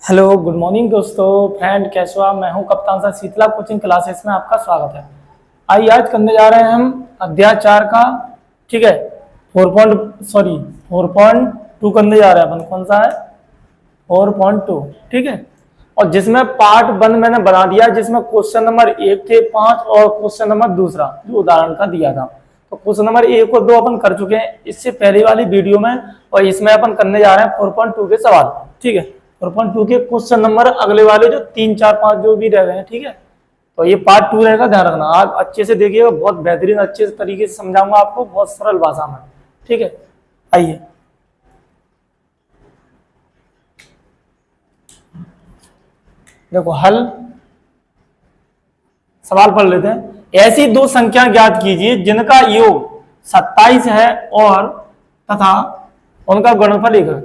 Hello good morning दोस्तों friend, कैसे हो आप। मैं हूं कप्तान सर शीतला कोचिंग क्लासेस में आपका स्वागत है। आइए आज करने जा रहे हैं हम अध्याय 4 का, ठीक है। 4.2 करने जा रहे हैं अपन। कौन सा है? 4.2, ठीक है। और जिसमें पार्ट 1 मैंने बना दिया, जिसमें क्वेश्चन नंबर 1 थे 5 और क्वेश्चन नंबर दूसरा जो उदाहरण का दिया था। तो क्वेश्चन नंबर 1 और 2 अपन कर चुके हैं इससे पहले वाली वीडियो में, और इसमें अपन करने जा रहे हैं 4.2 के सवाल, ठीक है। 4.2 के क्वेश्चन नंबर अगले वाले जो 3, 4, 5 जो भी रह गए हैं, ठीक है। तो ये पार्ट 2 रहेगा, ध्यान रखना। आप अच्छे से देखिएगा, बहुत बेहतरीन अच्छे तरीके से समझाऊंगा आपको, बहुत सरल भाषा में, ठीक है। आइए देखो हल, सवाल पढ़ लेते हैं। ऐसी दो संख्या ज्ञात कीजिए जिनका योग 27 है और तथा उनका गुणनफल 1 है।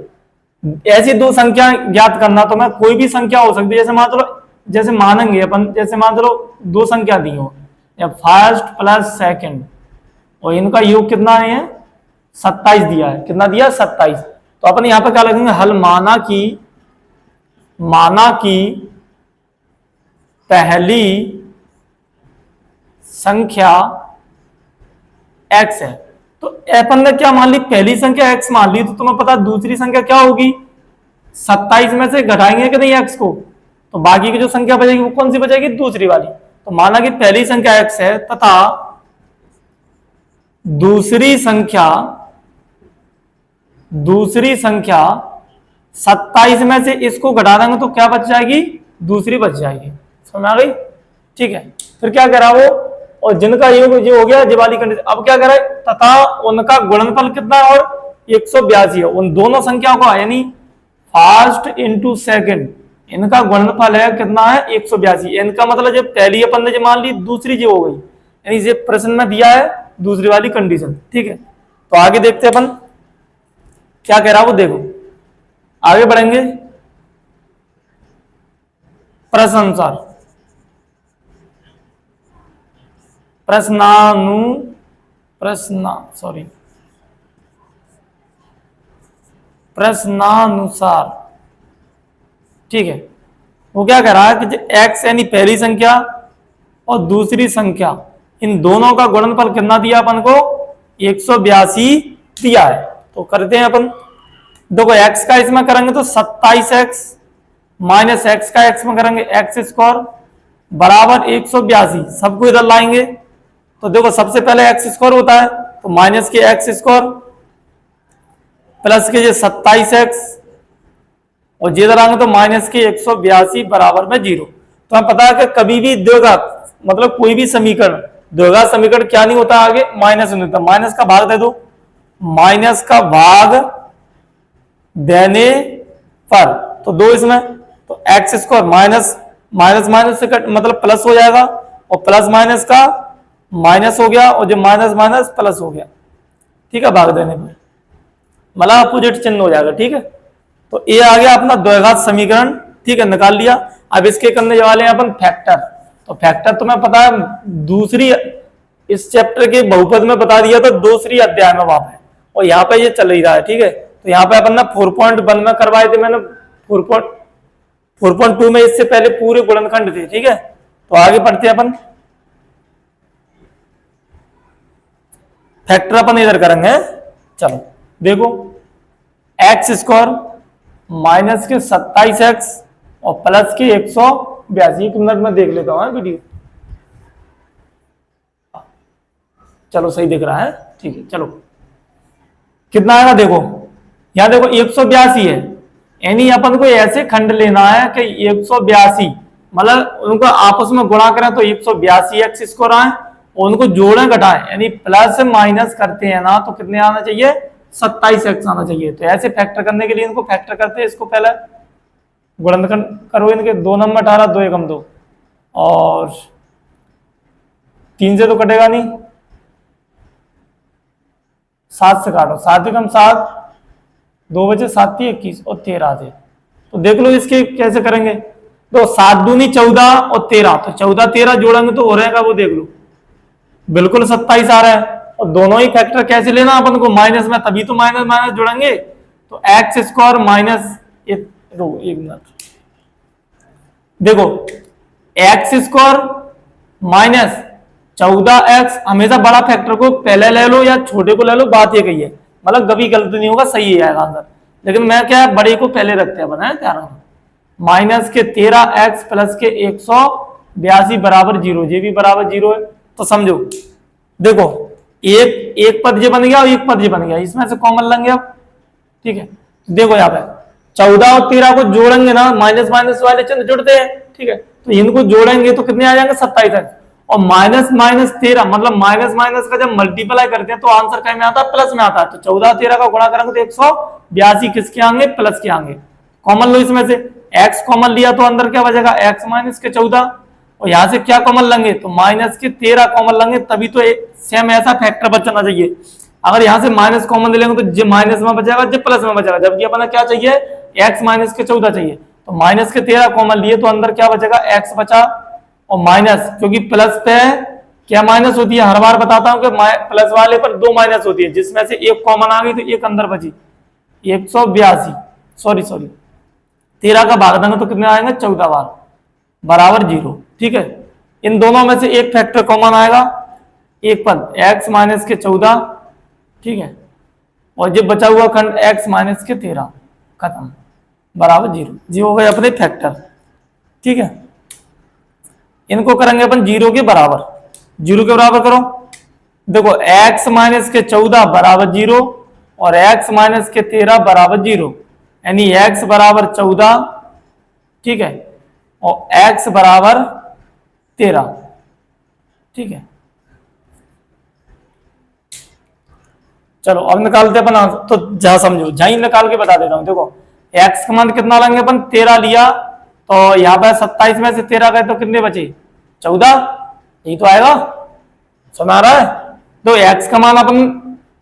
ऐसी दो संख्या ज्ञात करना, तो मैं कोई भी संख्या हो सकती है, जैसे मान लो, जैसे मानेंगे अपन, जैसे मान लो दो संख्या दी हो, या फर्स्ट प्लस सेकंड, और इनका योग कितना है? 27 दिया है। कितना दिया? 27। तो अपन यहां पर क्या लिखेंगे? हल माना कि पहली संख्या x है। तो अपन ने क्या मान ली? पहली संख्या x मान ली। तो तुम्हें पता दूसरी संख्या क्या होगी? 27 में से घटाएंगे कि नहीं x को, तो बाकी की जो संख्या बचेगी वो कौन सी बचेगी? दूसरी वाली। तो माना कि पहली संख्या x है तथा दूसरी संख्या 27 में से इसको घटा देंगे तो क्या बच जाएगी? दूसरी बच जाएगी। समझ आ गई? ठीक है। फिर क्या करा वो, और जिनका योग जो हो गया वाली कंडीशन। अब क्या करा? तथा उनका गुणनफल कितना है? और 182 है। उन दोनों संख्याओं का, यानी फर्स्ट इंटू सेकंड, इनका गुणनफल है कितना है? 182। इनका मतलब जब पहली अपन ने जो मान ली, दूसरी जो हो गई, यानी ये प्रश्न में दिया है दूसरी वाली कंडीशन, ठीक है। तो आगे देखते हैं अपन क्या कह रहा है वो, देखो आगे बढ़ेंगे प्रश्नानुसार। प्रश्नानुसार, ठीक है। वो क्या कह रहा है कि x यानी पहली संख्या और दूसरी संख्या, इन दोनों का गुणनफल कितना दिया अपन को? 182 दिया है। तो करते हैं अपन। देखो x का इसमें करेंगे तो 27x माइनस x का x में करेंगे x स्क्वायर बराबर 182। सबको इधर लाएंगे तो देखो सबसे पहले x स्क्वायर होता है, तो माइनस के x स्क्वायर प्लस के ये 27x, और ये इधर आएंगे तो माइनस के 182 बराबर में 0। तो हमें पता है कि कभी भी द्विघात, मतलब कोई भी समीकरण, द्विघात समीकरण क्या नहीं होता? आगे माइनस नहीं होता। माइनस का भाग दे दो, माइनस का भाग देने पर तो 2 इसमें, तो एक्स स्क्वायर माइनस माइनस से कट, मतलब प्लस हो जाएगा, और प्लस माइनस का माइनस हो गया, और जो माइनस माइनस प्लस हो गया, ठीक है। भाग देने पर मतलब अपोजिट चिन्ह हो जाएगा, ठीक है। तो ये आ गया अपना द्विघात समीकरण, ठीक है, निकाल लिया। अब इसके करने वाले हैं अपन फैक्टर। तो फैक्टर तुम्हें पता है दूसरी, इस चैप्टर के बहुपद में बता दिया, तो दूसरी अध्याय में वहां पे, और यहाँ पे ये चल ही रहा है, ठीक है। तो यहाँ पे अपन ने 4.1 में करवाए थे, मैंने 4.2 में इससे पहले पूरे गुणनखंड थे, ठीक है। तो आगे बढ़ते हैं अपन। फैक्टर अपन इधर करेंगे। चलो देखो, एक्स स्क्वायर माइनस के 27x और प्लस के 182। एक मिनट में देख लेता हूं वीडियो। चलो सही दिख रहा है, ठीक है। चलो कितना आएगा देखो, यहां देखो 182 है, यानी अपन को ऐसे खंड लेना है कि 182, मतलब उनको आपस में गुणा करें तो 182 एक्स स्क्वायर आए, और उनको जोड़ें घटाएं, यानी प्लस माइनस करते हैं ना, तो कितने आना चाहिए? 27 एक्स आना चाहिए। तो ऐसे फैक्टर करने के लिए इनको फैक्टर करते हैं। इसको पहले गुणनखंड करो, इनके 2 नंबर 18, 2 एकम 2, और 3 से तो कटेगा नहीं, 7 से काटो, 7 एकम 7, 2 बचे 7 × 21 और 13 से। तो देख लो इसके कैसे करेंगे। तो 7 दूनी 14 और 13, तो 14 13 जोड़ेंगे तो हो रहेगा, वो देख लो बिल्कुल 27 आ रहा है। और दोनों ही फैक्टर कैसे लेना अपन को? माइनस में, तभी तो माइनस माइनस जोड़ेंगे। तो एक्स स्क्वायर माइनस एक मिनट, देखो एक्स स्क्वायर माइनस 14x, हमेशा बड़ा फैक्टर को पहले ले लो या छोटे को ले लो, बात ये कही है, मतलब कभी गलत नहीं होगा, सही है आंसर। लेकिन मैं क्या है, बड़े को पहले रखते हैं बनाए क्या रखना, माइनस के 13x प्लस के 182 बराबर 0, ये भी बराबर 0 है। तो समझो देखो एक पद ये बन गया और एक पद ये बन गया, इसमें से कॉमन लेंगे अब, ठीक है। देखो यहाँ पे 14 और 13 को जोड़ेंगे ना, माइनस माइनस वाले चिन्ह जुड़ते हैं, ठीक है, तो इनको जोड़ेंगे तो कितने आ जाएंगे 27 और माइनस माइनस 13, मतलब माइनस माइनस का जब मल्टीप्लाई करते हैं तो आंसर क्या में आता है, प्लस में आता है। तो 14 13 का गुणा करेंगे तो 182 किसके आएंगे, प्लस के आएंगे। कॉमन लो इसमें से, x कॉमन लिया तो अंदर क्या बचेगा, x माइनस के 14, और यहां से क्या कॉमन लेंगे तो माइनस के 13 कॉमन लेंगे, तभी तो सेम ऐसा फैक्टर बचना चाहिए। अगर यहां से माइनस कॉमन लेंगे तो जो माइनस में बचेगा जो प्लस में बचेगा, जबकि अपना क्या चाहिए, x माइनस के 14 चाहिए। तो माइनस के 13 कॉमन लिए तो अंदर क्या बचेगा, x बचा, और माइनस, क्योंकि प्लस पे क्या माइनस होती है, हर बार बताता हूं कि प्लस वाले पर 2 माइनस होती है, जिसमें से एक कॉमन आ गई तो एक अंदर बची, 182, सॉरी 13 का भाग देंगे तो कितने आएंगे, 14 बार बराबर 0, ठीक है। इन दोनों में से एक फैक्टर कॉमन आएगा, एक पद x माइनस के 14, ठीक है, और जो बचा हुआ खंड x माइनस के 13, खत्म, बराबर 0, जी हो गए अपने फैक्टर, ठीक है। इनको करेंगे अपन 0 के बराबर, 0 के बराबर करो, देखो x माइनस के 14 बराबर 0 और x माइनस के 13 बराबर 0, यानी x बराबर 14, ठीक है, और x बराबर 13, ठीक है। चलो अब निकालते अपन आंसर, तो जहां समझो जहां निकाल के बता देता हूं। देखो x का मान कितना लेंगे अपन, 13 लिया, तो यहाँ पे 27 में से 13 गए तो कितने बचे, 14, यही तो आएगा, सुना रहा है। तो x का मान अपन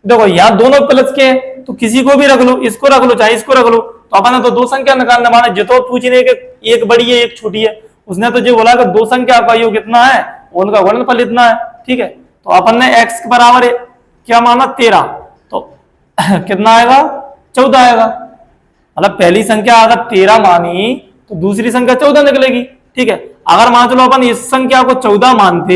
देखो यहाँ दोनों प्लस के, तो किसी को भी रख लो, इसको रख लो चाहे इसको रख लो, तो अपन तो दो संख्या निकालने वाला, जो तो पूछने के एक बड़ी है एक छोटी है, उसने तो जो बोला कि दो संख्या का योग कितना है, उनका गुणनफल इतना है, ठीक है। तो अपन ने x के बराबर क्या माना, 13, तो कितना आएगा, 14 आएगा, मतलब पहली संख्या अगर 13 मानी तो दूसरी संख्या 14 निकलेगी, ठीक है। अगर मान चलो अपन इस संख्या को 14 मानते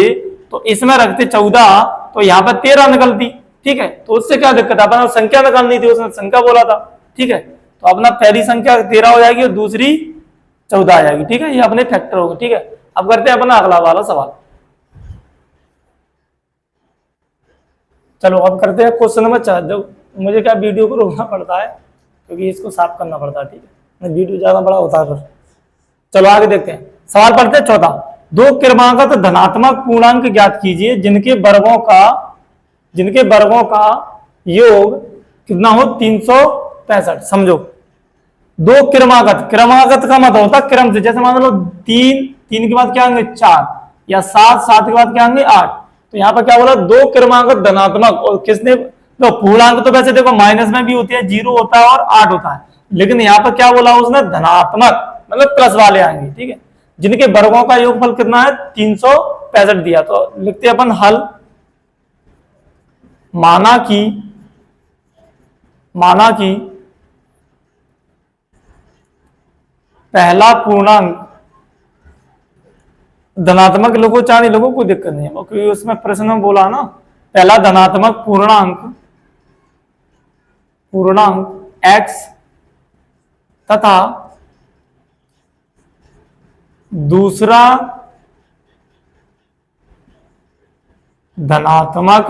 तो इसमें रखते 14, तो यहाँ पर 13 निकलती, ठीक है। तो उससे क्या दिक्कत है, अपना संख्या निकालनी थी, उसने संख्या बोला था, ठीक है। तो अपना पहली संख्या 13 हो जाएगी और दूसरी 14 आ जाएगी, ठीक है, ये अपने फैक्टर होगा, ठीक है। अब करते हैं अपना अगला वाला सवाल। चलो अब करते हैं क्वेश्चन नंबर 4। मुझे क्या वीडियो को रोकना पड़ता है क्योंकि इसको साफ करना पड़ता है, ठीक है, वीडियो ज्यादा बड़ा होता है फिर। चलो आगे देखते हैं, सवाल पढ़ते हैं 14। दो क्रमागत धनात्मक पूर्णांक ज्ञात कीजिए जिनके वर्गों का योग कितना हो, 365। समझो दो क्रमागत का मतलब होता है क्रम से, जैसे मान लो 3 के बाद क्या आएंगे 4, या 7 के बाद क्या आएंगे 8। तो यहाँ पर क्या बोला, दो क्रमागत धनात्मक, और किसने, तो पूर्णांक तो वैसे देखो माइनस में भी होती है, 0 होता है और 8 होता है, लेकिन यहाँ पर क्या बोला उसने, धनात्मक मतलब प्लस वाले आएंगे, ठीक है, जिनके वर्गों का योगफल कितना है, 365 दिया। तो लिखते अपन हल, माना कि पहला पूर्णांक धनात्मक लोगों चाहे लोगों कोई दिक्कत नहीं है, क्योंकि उसमें प्रश्न में बोला ना, पहला धनात्मक पूर्णांक x तथा दूसरा धनात्मक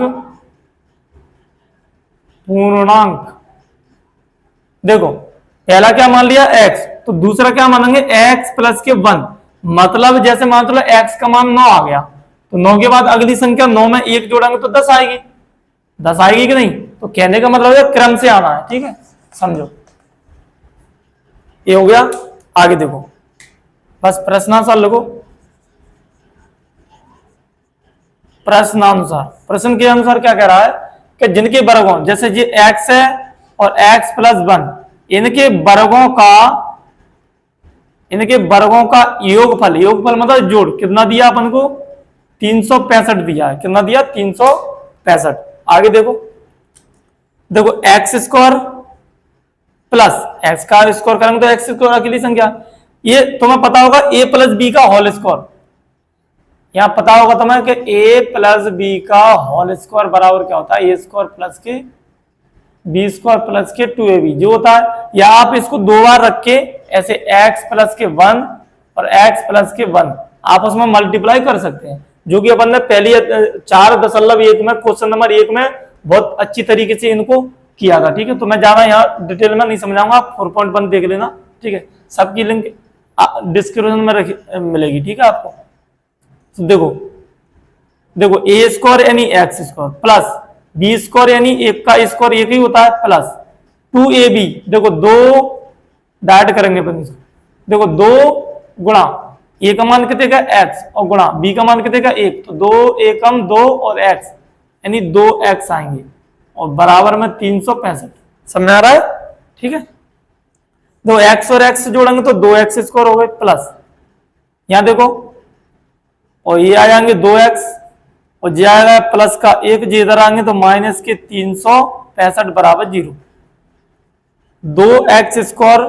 पूर्णांक, देखो पहला क्या मान लिया x, तो दूसरा क्या मानेंगे x प्लस के 1, मतलब जैसे मान लो x का मान 9 आ गया, तो 9 के बाद अगली संख्या 9 में 1 जोड़ेंगे तो 10 आएगी, 10 आएगी कि नहीं। तो कहने का मतलब है क्रम से आना है, ठीक है, समझो ये हो गया। आगे देखो बस प्रश्नानुसार लिखो, प्रश्न के अनुसार क्या कह रहा है कि जिनके वर्गों, जैसे ये x है और x प्लस 1, इनके वर्गों का योगफल मतलब जोड़ कितना दिया अपन को, 365 दिया है, कितना दिया, 365। आगे देखो x स्क्वायर प्लस x का स्क्वायर करेंगे तो x स्क्वायर अकेली संख्या, ये तुम्हें पता होगा a प्लस बी का होल स्क्वायर, यहां पता होगा तुम्हें कि a प्लस बी का होल स्क्वायर बराबर क्या होता है, ए स्क्वायर प्लस के बी स्क्वायर प्लस के 2ab जो होता है, या आप इसको दो बार रख के ऐसे x प्लस के 1 और x प्लस के 1 आप उसमें मल्टीप्लाई कर सकते हैं, जो कि अपन ने पहली 4.1 में क्वेश्चन नंबर 1 में बहुत अच्छी तरीके से इनको किया था। ठीक है, तो मैं ज्यादा यहाँ डिटेल में नहीं समझाऊंगा, आप 4.1 देख लेना। ठीक है, सबकी लिंक डिस्क्रिप्शन में मिलेगी। ठीक है आपको, तो देखो ए स्क्वायर यानी X square plus B square यानी एक का स्क्वायर एक ही होता है प्लस 2ab, देखो दो डाइट करेंगे अपन इसको, देखो दो गुणा ए का मान कितने का x और गुणा बी का मान कितने का 1, तो 2 एकम 2 और x यानी 2x आएंगे और बराबर में 365। समझ आ रहा है? ठीक है, दो x और x जोड़ेंगे तो 2x स्क्वायर हो गए प्लस यहां देखो और ये आ जाएंगे 2x और जे आएगा प्लस का 1, जे इधर आएंगे तो माइनस के 365 बराबर 0। 2x स्क्वायर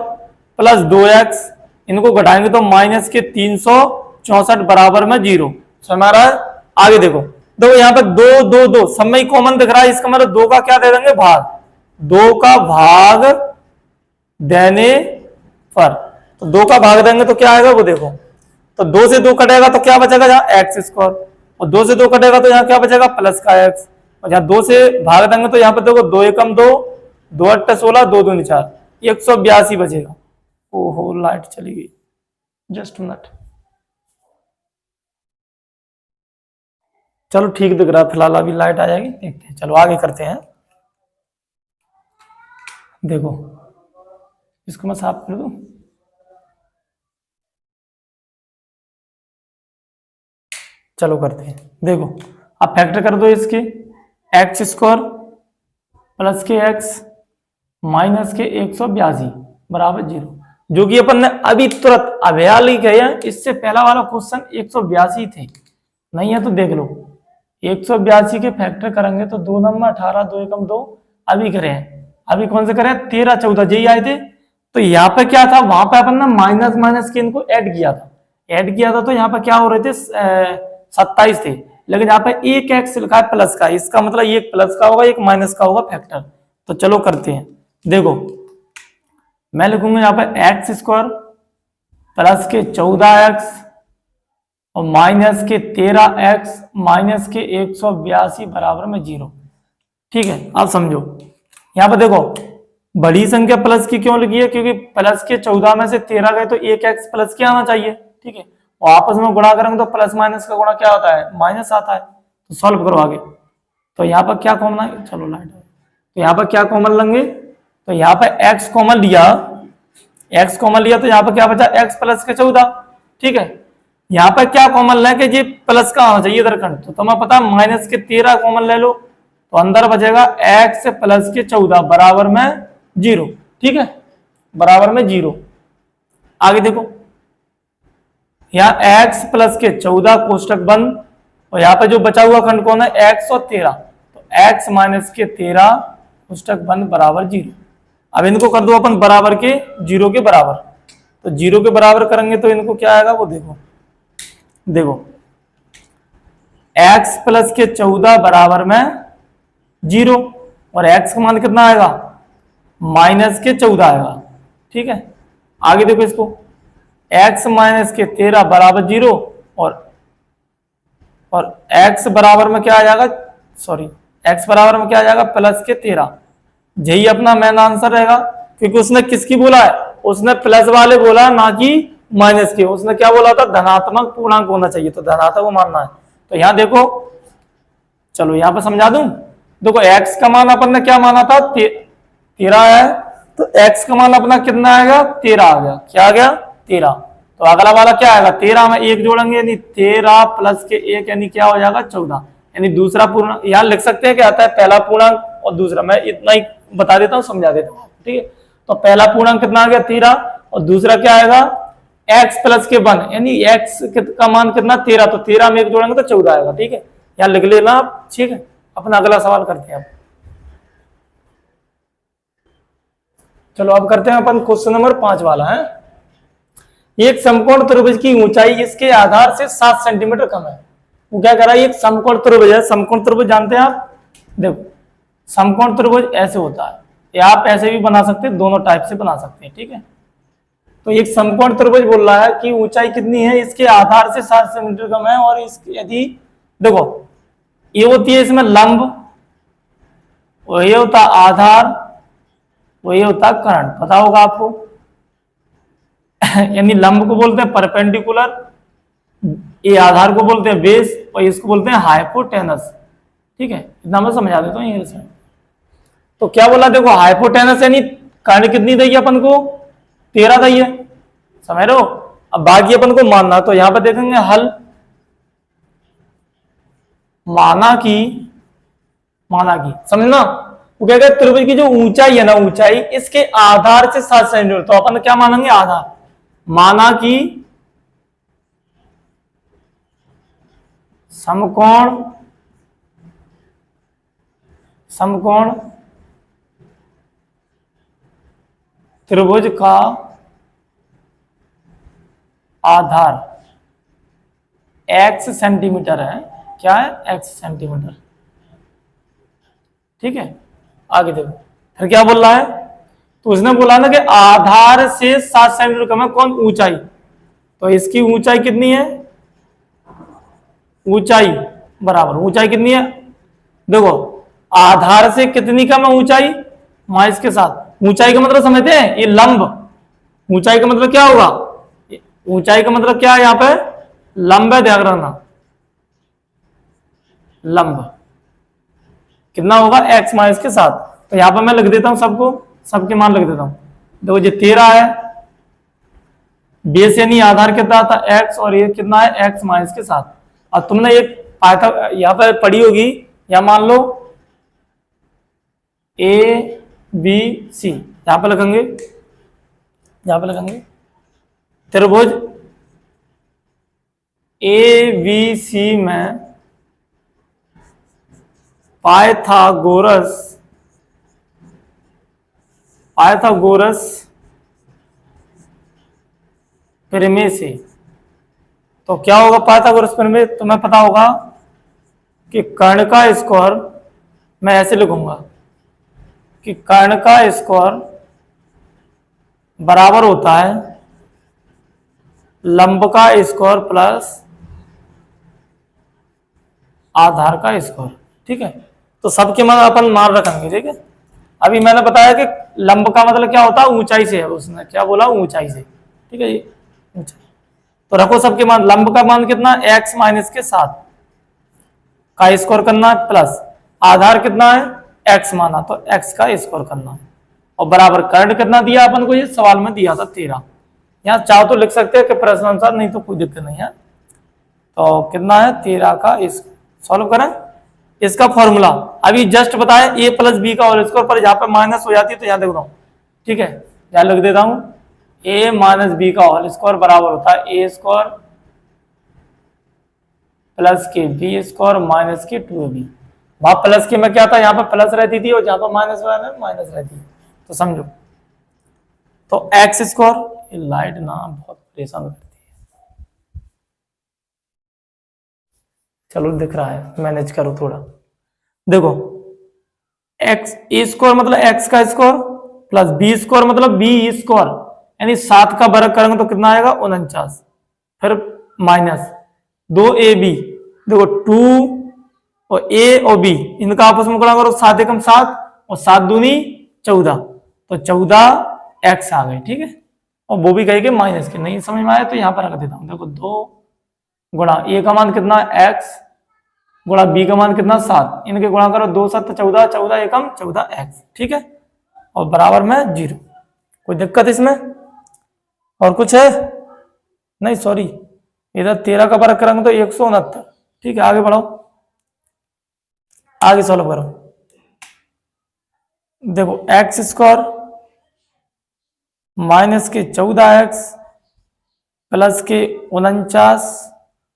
प्लस 2x इनको घटाएंगे तो माइनस के 364 बराबर में 0। समझ आ रहा है? आगे देखो यहाँ पे 2 2 2 सब में कॉमन दिख रहा है, इसका मतलब 2 का क्या दे देंगे भाग, 2 का भाग देने पर, तो 2 का भाग देंगे तो क्या आएगा वो देखो, तो 2 से 2 कटेगा तो क्या बचेगा यहाँ एक्स स्क्वायर, और 2 से 2 कटेगा तो यहाँ क्या बचेगा प्लस का एक्स, और यहाँ 2 से भाग देंगे तो यहाँ पे देखो 2 एकम 2, 2 अट्ठा 16, 2 दूनी 4, 182 बचेगा। ओहो लाइट चली गई, जस्ट मिनट। चलो ठीक दिख रहा है फिलहाल, अभी लाइट आ जाएगी देखते हैं। चलो आगे करते हैं। देखो इसको मैं साफ कर दूं, चलो करते हैं। देखो अब फैक्टर कर दो इसके, एक्स स्क्वायर प्लस के एक्स माइनस के 182 बराबर 0, जो कि अपन ने अभी तुरंत अभ्याल ही किया है। इससे पहला वाला क्वेश्चन 182 थे, नहीं है तो देख लो 182 के फैक्टर करेंगे तो 2 नंबर 18, 2 एकम 2 अभी करे हैं, अभी कौन से करे 13 14 यही आए थे। तो यहाँ पे क्या था, वहां पे अपन ने माइनस माइनस के इनको ऐड किया था, तो यहाँ पे क्या हो रहे थे 27 थे, लेकिन यहाँ पे एक एक्स लिखा है प्लस का, इसका मतलब एक प्लस का होगा एक माइनस का होगा फैक्टर। तो चलो करते हैं। देखो मैं लिखूंगा यहाँ पे एक्स स्क्वायर प्लस के 14x और माइनस के 13x माइनस के 182 बराबर में 0। ठीक है, आप समझो यहाँ पे देखो बड़ी संख्या प्लस की क्यों लिखी है, क्योंकि प्लस के 14 में से 13 गए तो एक एक्स प्लस के आना चाहिए। ठीक है, और आपस में गुणा करेंगे तो प्लस माइनस का गुणा क्या होता है, माइनस आता है। तो सॉल्व करो आगे, तो यहाँ पर क्या कॉमन है, चलो लाइट, तो यहाँ पर क्या कॉमन लेंगे, तो यहाँ पे x कॉमन लिया, x कॉमन लिया तो यहाँ पर क्या बचा x प्लस के 14। ठीक है, यहाँ पर क्या कॉमन ले कि ये प्लस का आना चाहिए इधर खंड, तो तुम्हें पता है माइनस के 13 कॉमन ले लो, तो अंदर बचेगा x प्लस के 14 बराबर में 0। ठीक है, बराबर में 0। आगे देखो यहाँ x प्लस के 14 कोष्टक बंद, और यहाँ पे जो बचा हुआ खंड कौन है x और 13, तो x माइनस के 13 कोष्टक बंद बराबर 0। अब इनको कर दो अपन बराबर के 0 के बराबर, तो 0 के बराबर करेंगे तो इनको क्या आएगा वो देखो x प्लस के 14 बराबर में 0 और x का मान कितना आएगा माइनस के 14 आएगा। ठीक है, आगे देखो इसको x माइनस के 13 बराबर 0 और x बराबर में क्या आ जाएगा, सॉरी x बराबर में क्या आ जाएगा प्लस के 13। यही अपना मेन आंसर रहेगा, क्योंकि उसने किसकी बोला है, उसने प्लस वाले बोला ना कि माइनस के, उसने क्या बोला था धनात्मक पूर्णांक होना चाहिए, तो धनात्मक को मानना है। तो यहाँ देखो चलो यहाँ पे समझा दूं, देखो x का मान अपन ने क्या माना था 13 है, तो x का मान अपना कितना आएगा 13 आ गया, क्या आ गया 13। तो अगला वाला क्या आएगा 13 में 1 जोड़ेंगे यानी 13 प्लस के 1 यानी क्या हो जाएगा 14, यानी दूसरा पूर्णांक यहाँ लिख सकते हैं क्या आता है पहला पूर्णांक और दूसरा, मैं इतना ही बता देता हूँ समझा देता हूँ। ठीक है, तो पहला पूर्णांक कितना आ गया 13 और दूसरा क्या आएगा x प्लस के 1 यानी x का मान कितना 13, तो 13 में 1 जोड़ेंगे तो 14 आएगा। ठीक है, यहाँ लिख लेना आप। ठीक है, अपना अगला सवाल करते हैं। चलो अब करते हैं अपन क्वेश्चन नंबर 5 वाला है। एक समकोण त्रिभुज की ऊंचाई इसके आधार से 7 सेंटीमीटर कम है। वो क्या कह रहा है, एक समकोण त्रिभुज है। समकोण त्रिभुज जानते हैं आप? देखो समकोण त्रिभुज ऐसे होता है, या आप ऐसे भी बना सकते हैं, दोनों टाइप से बना सकते हैं, ठीक है। तो एक समकोण त्रिभुज बोल रहा है कि ऊंचाई कितनी है, इसके आधार से 7 सेंटीमीटर कम है। और इसकी यदि देखो ये होती है इसमें लंब, वही होता आधार, वही होता कर्ण, पता होगा आपको। यानी लंब को बोलते हैं परपेंडिकुलर, ये आधार को बोलते हैं बेस, और इसको बोलते हैं हाइपोटेनस, ठीक है। इतना मैं समझा देता हूँ इंग्लिश में। तो क्या बोला, देखो हाइपोटेनस यानी कर्ण कितनी दी है अपन को, 13 दी है, समझ रहे हो। अब बाकी अपन को मानना, तो यहां पर देखेंगे हल, माना की समझना। वो क्या कहते, त्रिभुज की जो ऊंचाई है ना, ऊंचाई इसके आधार से 7 सेंटीमीटर, तो अपन क्या मानेंगे, आधार। माना कि समकोण त्रिभुज का आधार x सेंटीमीटर है। क्या है, x सेंटीमीटर, ठीक है। आगे देखो फिर क्या बोल रहा है, तो उसने बोला ना कि आधार से 7 सेंटीमीटर कम है कौन, ऊंचाई। तो इसकी ऊंचाई कितनी है, ऊंचाई बराबर, ऊंचाई कितनी है, देखो आधार से कितनी कम है ऊंचाई, माइनस के साथ। ऊंचाई का मतलब समझते हैं, ये लंब, ऊंचाई का मतलब क्या होगा, ऊंचाई का मतलब क्या है यहां पे, लंब है, ध्यान रखना। लंब कितना होगा, x माइनस के साथ। तो यहां पर मैं लिख देता हूं सबको, सबके मान लिख देता हूं। देखो ये 13 है, बेस यानी आधार कितना था x, और ये कितना है x माइनस के साथ। और तुमने एक पाया यहां पर पढ़ी होगी, या मान लो a b c, यहां पर लिखेंगे, यहां पर लिखेंगे त्रिभुज ए बी सी में पाइथागोरस प्रमेय से। तो क्या होगा पाइथागोरस प्रमेय, तुम्हें पता होगा कि कर्ण का स्क्वायर, मैं ऐसे लिखूंगा कि कर्ण का स्क्वायर बराबर होता है लंब का स्क्वायर प्लस आधार का स्क्वायर, ठीक है। तो सबके मान अपन मान रखेंगे, ठीक है। अभी मैंने बताया कि लंब का मतलब क्या होता है, ऊंचाई से है, उसने क्या बोला, ऊंचाई से, ठीक है, ये ऊंचाई। तो रखो सबके मान, लंब का मान कितना, x माइनस के 7 का स्क्वायर करना है, प्लस आधार कितना है, x माना, तो x का स्क्वायर करना है, और बराबर कर्ण कितना दिया अपन को, ये सवाल में दिया था 13। यहाँ चाहो तो लिख सकते हैं कि प्रश्न अनुसार, नहीं तो कोई दिक्कत नहीं है। तो कितना है, 13 का, इस सॉल्व करें इसका फॉर्मूला अभी जस्ट बताया, a प्लस बी का होल स्क्वायर, पर यहाँ पे माइनस हो जाती है, तो यहाँ देख रहा हूँ, ठीक है, यहाँ लिख देता हूँ, a माइनस बी का होल स्क्वायर बराबर होता है a स्क्वायर प्लस के बी स्क्वायर माइनस के 2ab। वहां प्लस के में क्या था, यहाँ पे प्लस रहती थी, और जहां पर माइनस माइनस रहती है, तो समझो। तो एक्स स्क्वायर, लाइट ना बहुत परेशान करती है, चलो दिख रहा है, मैनेज करो थोड़ा। देखो एक्स ए स्क्वायर मतलब एक्स का स्क्वायर, प्लस बी स्क्वायर मतलब बी स्क्वायर, यानी 7 का वर्ग करेंगे तो कितना आएगा, 49, फिर माइनस 2ab। देखो 2 और a और b इनका आपस में गुणा करो, 7 एकम 7 और 7 दूनी 14, तो 14x आ गए, ठीक है। और वो भी कहेंगे माइनस के, नहीं समझ में आया तो यहाँ पर रख देता हूँ। देखो 2 गुणा a का मान कितना है x, गुणा b का मान कितना 7, इनके गुणा करो, 2 7 14, 14 एकम 14x, ठीक है, और बराबर में 0। कोई दिक्कत इसमें, और कुछ है नहीं, सॉरी, इधर 13 का वर्ग करेंगे तो 169, ठीक है। आगे बढ़ो, आगे सॉल्व करो। देखो एक्स स्क्वायर माइनस के 14x प्लस के 49,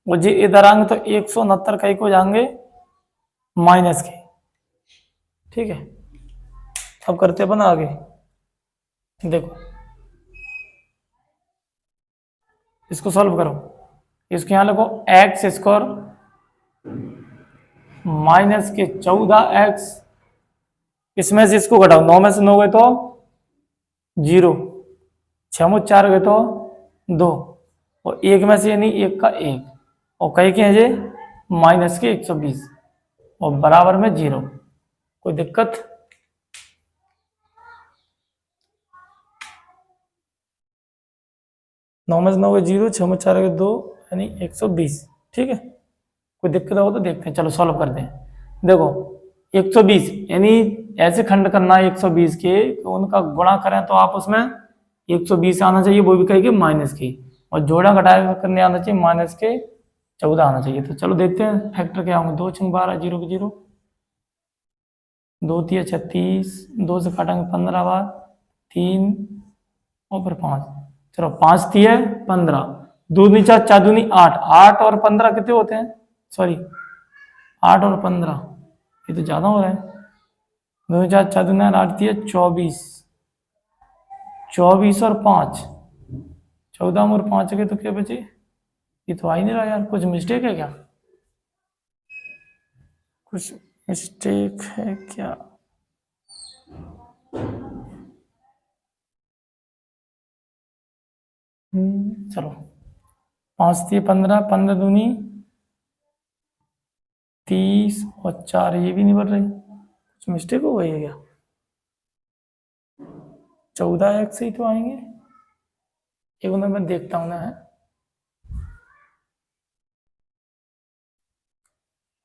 मुझे इधर आएंगे तो 169 कहीं को जाएंगे माइनस के, ठीक है। अब करते अपन आगे, देखो इसको सॉल्व करो, इसको यहाँ लिखो एक्स स्क्वायर माइनस के 14x, इसमें से इसको घटाओ, 9 में से 9 गए तो 0, 6 में 4 गए तो 2, और 1 में से यानी 1 का 1, और कहीं के हैं माइनस के 120 और बराबर में 0। कोई दिक्कत? नौ में से 9 गए 0, 6 में 4 गए 2 यानी 120। ठीक है, कोई दिक्कत हो तो देखते हैं, चलो सॉल्व करते हैं। देखो 120 यानी ऐसे खंड करना है 120 के, तो उनका गुणा करें तो आप उसमें 120 आना चाहिए, वो भी कहेंगे माइनस की, और जोड़ा घटाया करने आना चाहिए माइनस के 14 आना चाहिए। तो चलो देखते हैं फैक्टर क्या होंगे। 2 6 12, 0 के 0, 2 3 36, 2 से काटेंगे 15 बार, 3 और फिर 5, चलो 5 3 15, 2 दूनी 4, 4 दूनी 8, 8 और 15 कितने होते हैं, सॉरी 8 और 15 ये तो ज्यादा हो रहा है, 2 4 4 दूनी 8 3 24, 24 और 5 14 और 5 के तो क्या बचे, ये तो आ ही नहीं रहा यार, कुछ मिस्टेक है क्या, कुछ मिस्टेक है क्या? चलो 5 3 15, 15 दूनी 30 और 4 ये भी नहीं बढ़ रही, कुछ मिस्टेक हो गई है क्या? 14x ही तो आएंगे, एक बार मैं देखता हूँ ना है।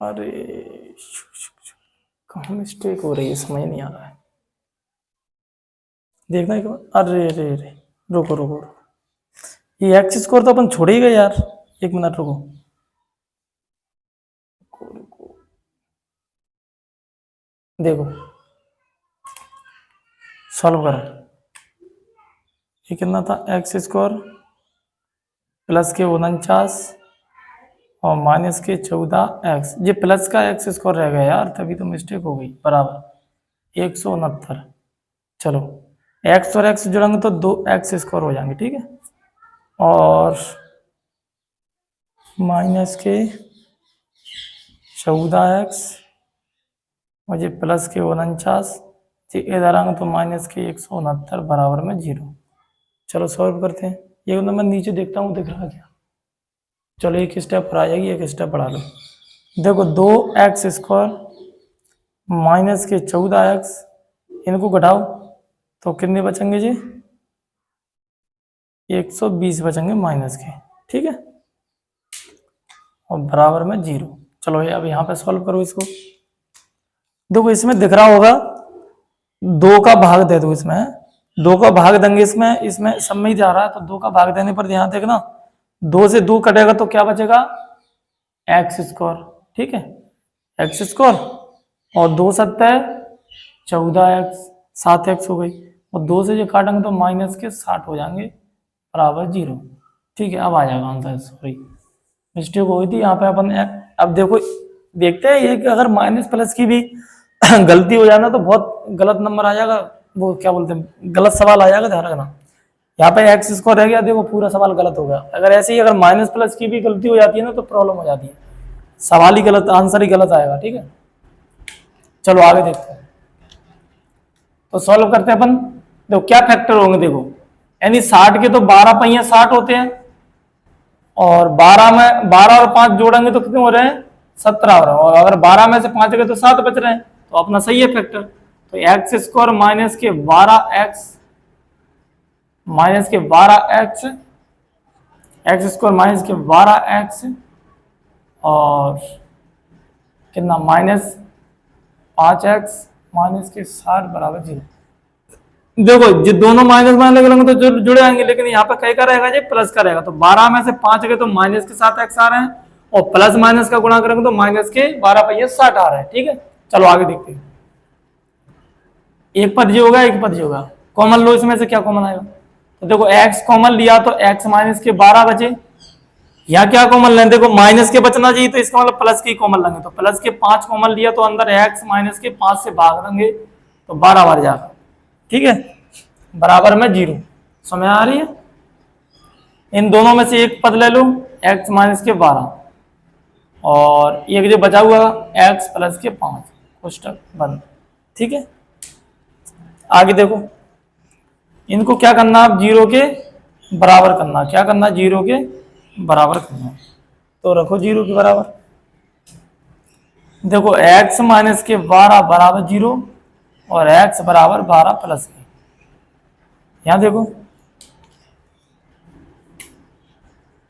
अरे कहाँ मिस्टेक हो रही है, समझ नहीं आ रहा है, देखना एक बार। अरे अरे अरे रुको रुको रुको, ये एक्स स्कोर तो अपन छोड़ ही गए यार, एक मिनट रुको, देखो सॉल्व करो, ये कितना था, एक्स स्क्वायर प्लस के 49 और माइनस के 14x, ये प्लस का एक्स स्क्वायर रह गया यार, तभी तो मिस्टेक हो गई, बराबर 169। चलो x और x जोड़ेंगे तो 2x स्क्वायर हो जाएंगे, ठीक है, और माइनस के 14x और ये प्लस के 49, ये इधर आएंगे तो माइनस के 169 बराबर में 0। चलो सॉल्व करते हैं, ये मैं नीचे देखता हूँ दिख रहा क्या, चलो एक स्टेप पर आ जाएगी, एक स्टेप बढ़ा लो। देखो 2x स्क्वायर माइनस के 14x, इनको घटाओ तो कितने बचेंगे जी, 120 बचेंगे माइनस के, ठीक है, और बराबर में 0। चलो ये अब यहाँ पे सॉल्व करो इसको, देखो इसमें दिख रहा होगा 2 का भाग दे दो, इसमें 2 का भाग देंगे, इसमें इसमें सब में ही जा रहा है, तो 2 का भाग देने पर ध्यान देखना, 2 से 2 कटेगा तो क्या बचेगा, एक्स स्क्वायर, ठीक है, एक्स स्क्वायर और 2 7 14x, 7x हो गई, और 2 से जो काटेंगे तो माइनस के 60 हो जाएंगे बराबर 0। ठीक है, अब आ जाएगा आंसर, सॉरी मिस्टेक हो गई थी यहाँ पे अपन। अब देखो देखते हैं ये कि अगर माइनस प्लस की भी गलती हो जाना तो बहुत गलत नंबर आ जाएगा, वो क्या बोलते हैं गलत सवाल आ जाएगा, ध्यान रखना। यहाँ पे एक्स स्क्वायर रह गया, देखो पूरा सवाल गलत हो गया। अगर ऐसे ही अगर माइनस प्लस की भी गलती हो जाती है ना तो प्रॉब्लम हो जाती है, सवाल ही गलत, आंसर ही गलत आएगा, ठीक है। चलो आगे देखते हैं, तो सॉल्व करते हैं अपन। देखो क्या फैक्टर होंगे, देखो यानी 60 के तो 12 पहिए 60 होते हैं, और 12 में 12 और 5 जोड़ेंगे तो कितने हो रहे हैं, 17 हो रहे हैं, और अगर 12 में से 5 गए तो 7 बच रहे हैं, तो अपना सही है फैक्टर। तो एक्स स्क्वायर माइनस के 12x माइनस के 12x, एक्स स्क्वायर माइनस के 12x और कितना माइनस 5x माइनस के 60 बराबर 0। देखो ये दोनों माइनस माइनस लगेंगे तो जुड़े आएंगे, लेकिन यहाँ पे कई का रहेगा जी, प्लस का रहेगा। तो 12 में से 5 गए तो माइनस के 7x आ रहे हैं, और प्लस माइनस का गुणा करेंगे तो माइनस के 12 पहिए 60 आ रहे हैं, ठीक है। चलो आगे देखते हैं, एक पद जो होगा एक पद जो होगा, कॉमन लो, इसमें से क्या कॉमन आएगा। तो देखो x कॉमन लिया तो x माइनस के 12 बचे, यहाँ क्या कॉमन लें, देखो माइनस के बचना चाहिए तो इसका मतलब प्लस के कॉमन लेंगे, तो प्लस के 5 कॉमन लिया तो अंदर x माइनस के 5 से भाग देंगे तो 12 बार जाएगा, ठीक है, बराबर में 0। समझ आ रही है, इन दोनों में से एक पद ले लो, x माइनस के 12, और एक जो बचा हुआ x प्लस के 5, कोष्टक बंद। ठीक है, आगे देखो, इनको क्या करना, आप जीरो के बराबर करना। क्या करना, जीरो के बराबर करना। तो रखो जीरो के बराबर। देखो x माइनस के 12 बराबर जीरो और x बराबर 12 प्लस के। यहां देखो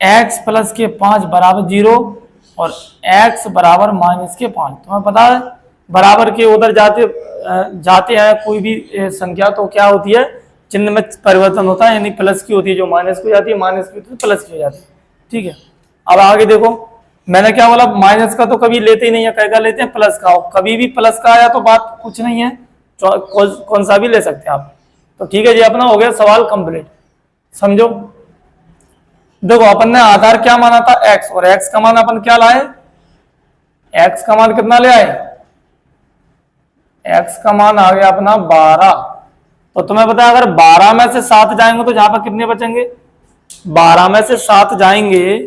x प्लस के 5 बराबर जीरो और x बराबर माइनस के 5। तुम्हें पता है बराबर के उधर जाते हैं कोई भी संख्या तो क्या होती है, चिन्ह में परिवर्तन होता है, यानी प्लस की होती है जो माइनस की हो जाती है, माइनस की होती है प्लस की हो जाती है। ठीक है, अब आगे देखो, मैंने क्या बोला, माइनस का तो कभी लेते ही नहीं है, क्या लेते हैं, प्लस का। कभी भी प्लस का आया तो बात कुछ नहीं है, कौन सा भी ले सकते हैं आप। तो ठीक है जी, अपना हो गया सवाल कंप्लीट। समझो, देखो अपन ने आधार क्या माना था, x, और x का मान अपन क्या लाए, x का मान कितना ले आए, x का मान आ गया अपना 12। तो तुम्हें पता है अगर 12 में से 7 जाएंगे तो जहां पर कितने बचेंगे, 12 में से 7 जाएंगे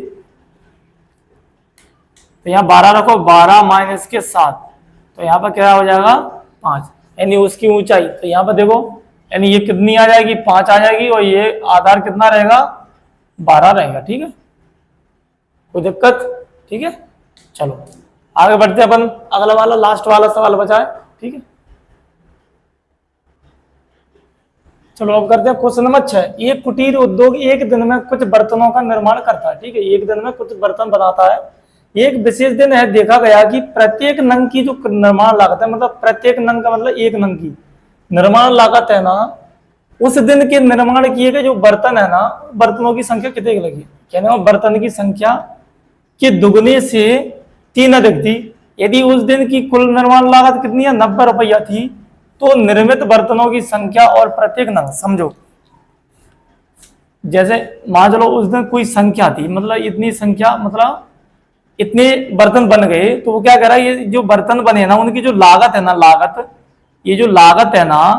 तो यहाँ 12 रखो, 12 माइनस के 7, तो यहाँ पर क्या हो जाएगा 5, यानी उसकी ऊंचाई। तो यहाँ पर देखो, यानी ये कितनी आ जाएगी, 5 आ जाएगी, और ये आधार कितना रहेगा, 12 रहेगा। ठीक है, कोई दिक्कत, ठीक है। चलो आगे बढ़ते हैं अपन, अगला वाला लास्ट वाला सवाल बचा है। ठीक है, चलो अब करते हैं क्वेश्चन नंबर 6। एक कुटीर उद्योग एक दिन में कुछ बर्तनों का निर्माण करता है। ठीक है, एक दिन में कुछ बर्तन बनाता है। एक विशेष दिन है, देखा गया कि प्रत्येक नंग की जो निर्माण लागत है, मतलब प्रत्येक नंग का मतलब एक नंग की निर्माण लागत है ना, उस दिन के निर्माण किए गए जो बर्तन है ना, बर्तनों की संख्या कितने की लगी, कहने बर्तन की संख्या के दुगने से 3 अधिक थी। यदि उस दिन की कुल निर्माण लागत कितनी है, 90 रुपया थी, तो निर्मित बर्तनों की संख्या और प्रत्येक नंग, समझो जैसे मान चलो उस दिन कोई संख्या थी, मतलब इतनी संख्या, मतलब इतने बर्तन बन गए, तो वो क्या कह रहा है, ये जो बर्तन बने ना उनकी जो लागत है ना, लागत, ये जो लागत है ना,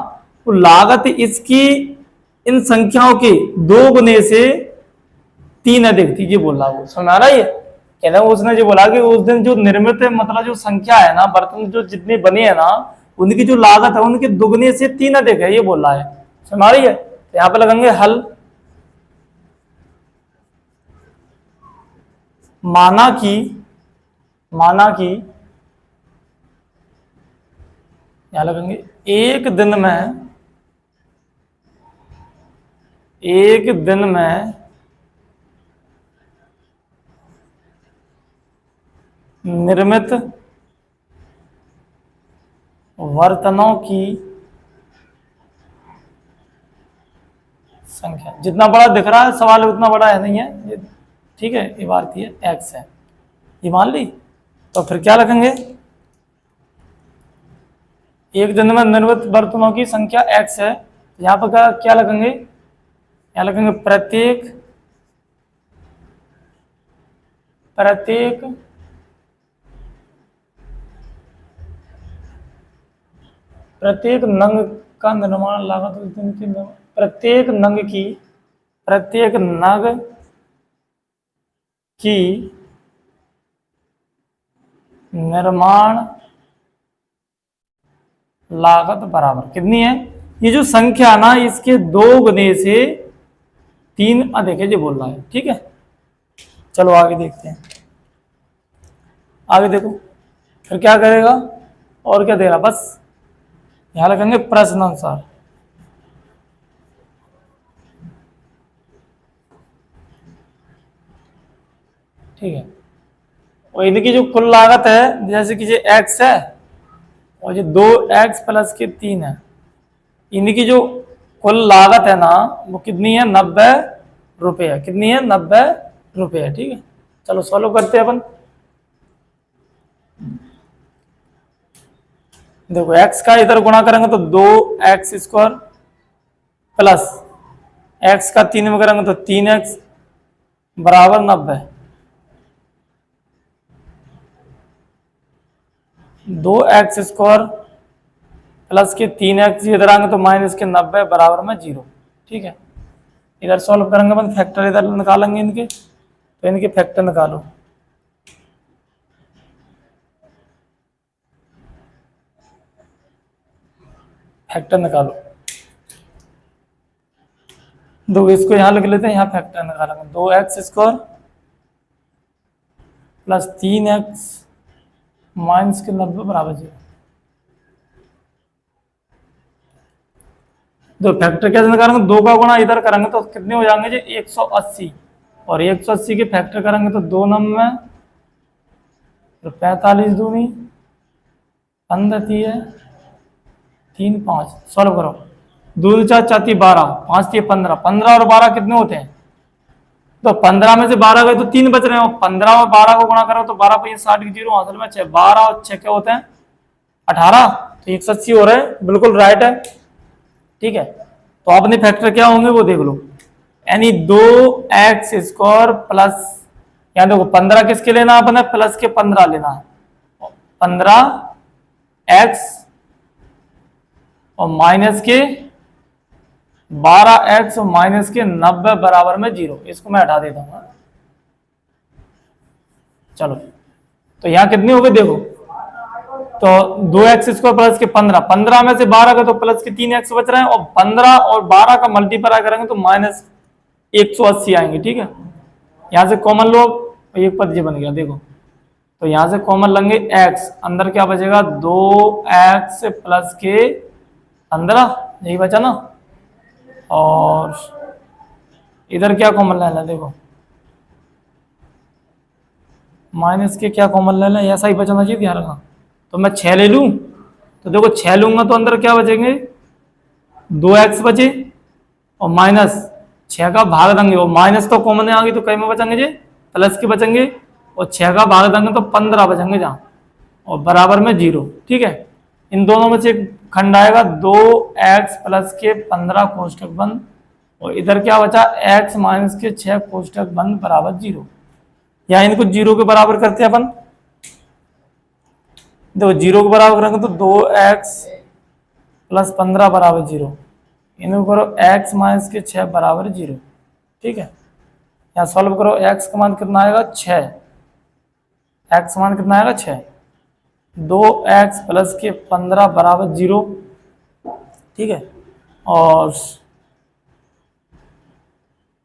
तो लागत इसकी इन संख्याओं के 2 गुने से 3 अधिक थी, ये बोल रहा वो। समझ आ रहा है, ये कहना उसने जो बोला कि उस दिन जो निर्मित मतलब जो संख्या है ना, बर्तन जो जितने बने हैं ना, उनकी जो लागत है उनके दुगने से 3 अधिक है, ये बोल रहा है। समझ आ रही है, तो यहाँ पे लगेंगे हल। माना कि यहां लगेंगे एक दिन में निर्मित बर्तनों की संख्या, जितना बड़ा दिख रहा है सवाल उतना बड़ा है नहीं है, ठीक है, ये भारतीय एक्स है, ये मान ली। तो फिर क्या रखेंगे, एक दिन में निर्मित बर्तनों की संख्या एक्स है, यहाँ पर क्या लगेंगे, यहाँ लगेंगे प्रत्येक नंग का निर्माण लागत उस दिन की, प्रत्येक नग की निर्माण लागत बराबर कितनी है, ये जो संख्या ना इसके 2 गुने से 3 अधिक है, जो बोल रहा है। ठीक है, चलो आगे देखते हैं। आगे देखो फिर क्या करेगा, और क्या दे रहा, बस यहां लगेंगे प्रश्न अनुसार। ठीक है, और इनकी जो कुल लागत है, जैसे कि ये x है और ये 2x प्लस के 3 है, इनकी जो कुल लागत है ना वो कितनी है, 90 रुपये। कितनी है, 90 रुपये। ठीक है, चलो सॉल्व करते हैं अपन। देखो x का इधर गुणा करेंगे तो 2x² प्लस x का 3 में करेंगे तो 3x बराबर 90। 2x² प्लस के 3x इधर आएंगे तो माइनस के 90 बराबर में 0। ठीक है, इधर सॉल्व करेंगे अपन, फैक्टर इधर निकालेंगे इनके, तो इनके फैक्टर निकालो। फैक्टर निकालो, दो इसको यहां लिख लेते हैं, यहां फैक्टर निकालेंगे। 2x² प्लस 3x माइनस के 90 बराबर 0। दो फैक्टर कैसे निकालेंगे, 2 का गुणा इधर करेंगे तो कितने हो जाएंगे जी 180, और 180 के फैक्टर करेंगे तो 2 नंबर में, तो 45 दूनी 15 3 3 5, सॉल्व करो। 2 4 4 12, 5 3 15, 15 और 12 कितने होते हैं, तो 15 में से 12 गए तो 3 बच रहे हैं, 15 और 12 को गुणा करो तो 12 पे 60 की जीरो, असल में 6, 12 और 6 क्या होते हैं 18, तो 180 हो रहे हैं, बिल्कुल राइट है। ठीक है, तो अपने फैक्टर क्या होंगे वो देख लो, यानी 2x² प्लस, यहाँ देखो 15 किसके लेना है अपने, प्लस के 15 लेना है, 15x और माइनस के 12x और माइनस के 90 बराबर में 0, इसको मैं हटा देता हूँ। चलो, तो यहां कितने हो गए देखो, तो 2x² प्लस के 15, 15 में से 12 का तो प्लस के 3x बच रहे हैं, और 15 और 12 का मल्टीप्लाई करेंगे तो माइनस 180 आएंगे। ठीक है, यहां से कॉमन लो, एक पद ये बन गया देखो, तो यहां से कॉमन लेंगे x, अंदर क्या बचेगा 2x प्लस के 15, यही बचा ना, और इधर क्या कॉमन लेना देखो, माइनस के क्या कॉमन लेना, ऐसा ही बचना चाहिए, ध्यान रखना। तो मैं 6 ले लूं, तो देखो 6 लूंगा तो अंदर क्या बचेंगे 2x बचे, और माइनस 6 का भाग देंगे, और माइनस तो कॉमन है आगे, तो कई में बचेंगे जी प्लस के बचेंगे, और 6 का भाग देंगे तो 15 बचेंगे जहां, और बराबर में 0। ठीक है, इन दोनों में से एक खंड आएगा 2x प्लस के 15 कोष्टक बंद, और इधर क्या बचा x माइनस के 6 कोष्टक बंद बराबर 0। या इनको 0 के बराबर करते हैं अपन, देखो 0 के बराबर करेंगे तो 2x प्लस 15 बराबर 0, इनको करो x माइनस के 6 बराबर 0। ठीक है, यहाँ सॉल्व करो, x का मान कितना आएगा 6, x मान कितना आएगा 6, 2x प्लस के 15 बराबर 0। ठीक है, और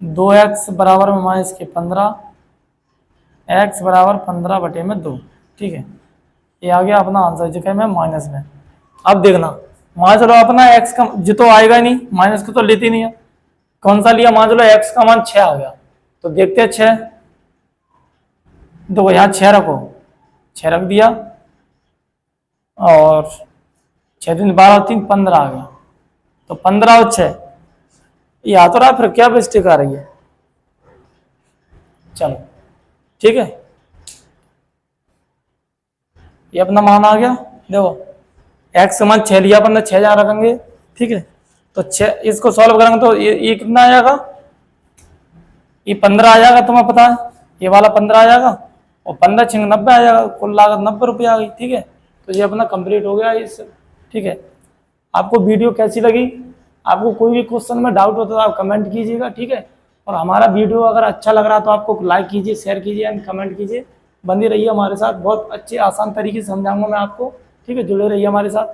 2x बराबर में माइनस के 15, x बराबर 15 बटे में 2। ठीक है, ये आ गया अपना आंसर, जो में माइनस में। अब देखना, मान चलो अपना x का जो तो आएगा नहीं, माइनस को तो लेती नहीं है, कौन सा लिया, मान चलो x का मान 6 आ गया, तो देखते हैं 6, देखो यहाँ 6 रखो, 6 रख दिया, और 6 3 12 3 15 आ गया, तो 15 और 6 ये आ तो रहा, फिर क्या मिस्टेक आ रही है। चलो ठीक है, ये अपना मान आ गया, देखो x का मान 6 लिया अपन ने, 6 जहाँ रखेंगे। ठीक है, तो 6 इसको सॉल्व करेंगे तो ये कितना आ जाएगा, ये 15 आ जाएगा, तुम्हें पता है ये वाला 15 आ जाएगा, और 15 6 90 आ जाएगा, कुल लागत 90 रुपये आ गई। ठीक है, तो ये अपना कंप्लीट हो गया इस। ठीक है, आपको वीडियो कैसी लगी, आपको कोई भी क्वेश्चन में डाउट होता तो आप कमेंट कीजिएगा। ठीक है, और हमारा वीडियो अगर अच्छा लग रहा तो आपको लाइक कीजिए, शेयर कीजिए एंड कमेंट कीजिए। बंदी रहिए हमारे साथ, बहुत अच्छे आसान तरीके से समझाऊंगा मैं आपको। ठीक है, जुड़े रहिए हमारे साथ।